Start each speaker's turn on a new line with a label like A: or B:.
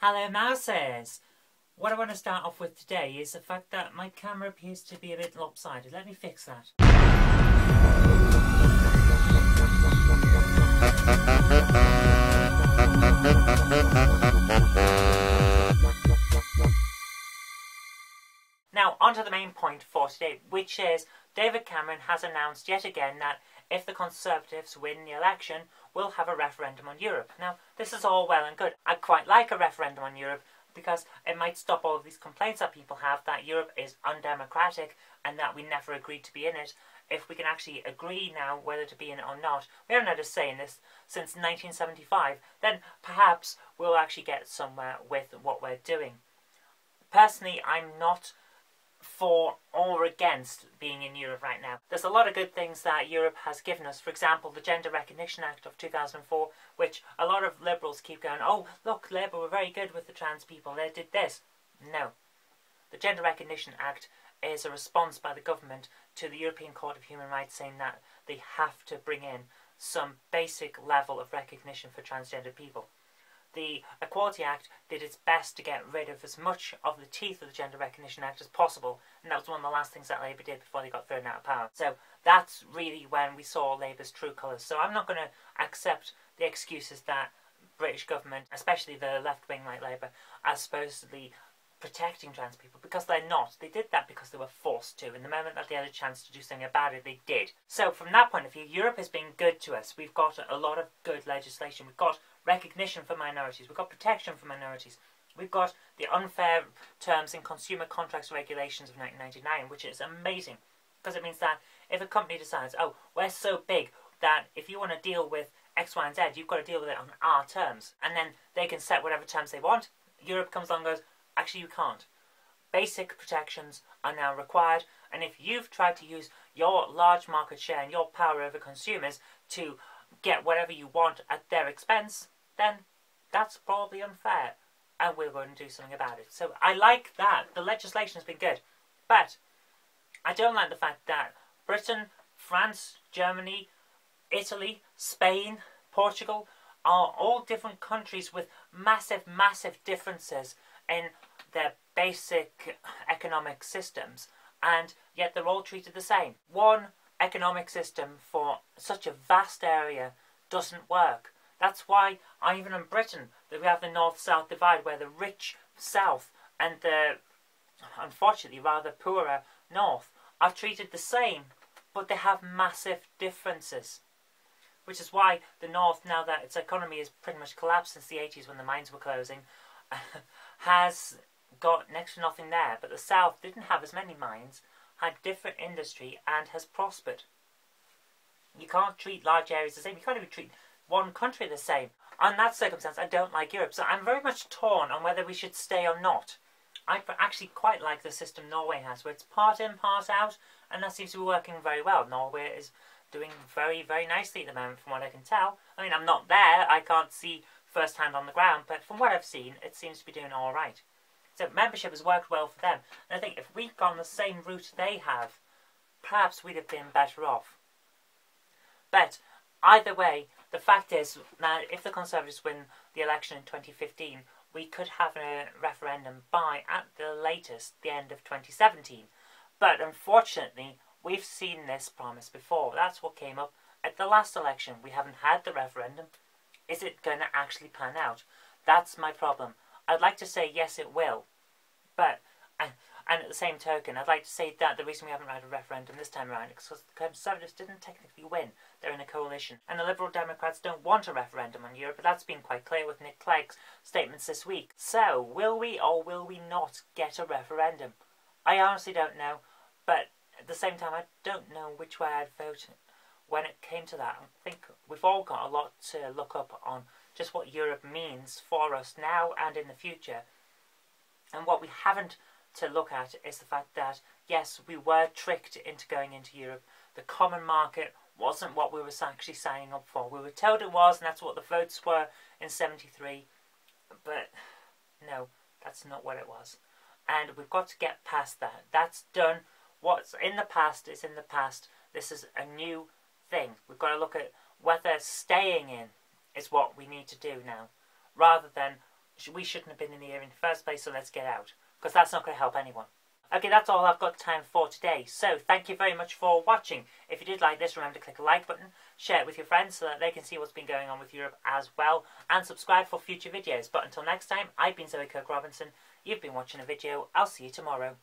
A: Hello mouses! What I want to start off with today is the fact that my camera appears to be a bit lopsided. Let me fix that. Now, on to the main point for today, which is David Cameron has announced yet again that if the Conservatives win the election, we'll have a referendum on Europe. Now, this is all well and good. I'd quite like a referendum on Europe because it might stop all of these complaints that people have that Europe is undemocratic and that we never agreed to be in it. If we can actually agree now whether to be in it or not, we haven't had a say in this since 1975, then perhaps we'll actually get somewhere with what we're doing. Personally, I'm not for or against being in Europe right now. There's a lot of good things that Europe has given us. For example, the Gender Recognition Act of 2004, which a lot of liberals keep going, oh, look, Labour were very good with the trans people, they did this. No. The Gender Recognition Act is a response by the government to the European Court of Human Rights saying that they have to bring in some basic level of recognition for transgender people. The Equality Act did its best to get rid of as much of the teeth of the Gender Recognition Act as possible, and that was one of the last things that Labour did before they got thrown out of power. So that's really when we saw Labour's true colours. So I'm not going to accept the excuses that British government, especially the left wing like Labour, are supposedly protecting trans people, because they're not. They did that because they were forced to, and the moment that they had a chance to do something about it, they did. So from that point of view, Europe has been good to us. We've got a lot of good legislation. We've got recognition for minorities. We've got protection for minorities. We've got the unfair terms in consumer contracts regulations of 1999, which is amazing, because it means that if a company decides, oh, we're so big that if you want to deal with X, Y, and Z, you've got to deal with it on our terms, and then they can set whatever terms they want, Europe comes along and goes, actually, you can't. Basic protections are now required, and if you've tried to use your large market share and your power over consumers to get whatever you want at their expense, then that's probably unfair, and we're going to do something about it. So I like that. The legislation has been good, but I don't like the fact that Britain, France, Germany, Italy, Spain, Portugal are all different countries with massive, massive differences in their basic economic systems, and yet they're all treated the same. One economic system for such a vast area doesn't work. That's why, even in Britain, that we have the north-south divide, where the rich south and the, unfortunately, rather poorer north are treated the same, but they have massive differences. Which is why the north, now that its economy has pretty much collapsed since the 80s when the mines were closing, has got next to nothing there. But the south didn't have as many mines, had different industry, and has prospered. You can't treat large areas the same. You can't even treat one country the same. On that circumstance, I don't like Europe. So I'm very much torn on whether we should stay or not. I actually quite like the system Norway has, where it's part in, part out, and that seems to be working very well. Norway is doing very, very nicely at the moment, from what I can tell. I mean, I'm not there. I can't see first-hand on the ground, but from what I've seen, it seems to be doing all right. So membership has worked well for them, and I think if we'd gone the same route they have, perhaps we'd have been better off. But either way, the fact is that if the Conservatives win the election in 2015, we could have a referendum by, at the latest, the end of 2017. But unfortunately, we've seen this promise before. That's what came up at the last election. We haven't had the referendum. Is it going to actually pan out? That's my problem. I'd like to say yes, it will. But, and at the same token, I'd like to say that the reason we haven't had a referendum this time around is because the Conservatives didn't technically win. They're in a coalition. And the Liberal Democrats don't want a referendum on Europe, but that's been quite clear with Nick Clegg's statements this week. So, will we or will we not get a referendum? I honestly don't know, but at the same time, I don't know which way I'd vote when it came to that. I think we've all got a lot to look up on just what Europe means for us now and in the future. And what we haven't to look at is the fact that, yes, we were tricked into going into Europe. The common market wasn't what we were actually signing up for. We were told it was, and that's what the votes were in 73. But no, that's not what it was. And we've got to get past that. That's done. What's in the past is in the past. This is a new thing. We've got to look at whether staying in is what we need to do now, rather than we shouldn't have been in here in the first place, so let's get out. Because that's not going to help anyone. Okay, that's all I've got time for today. So, thank you very much for watching. If you did like this, remember to click the like button, share it with your friends so that they can see what's been going on with Europe as well, and subscribe for future videos. But until next time, I've been Kirk-Robinson. You've been watching a video. I'll see you tomorrow.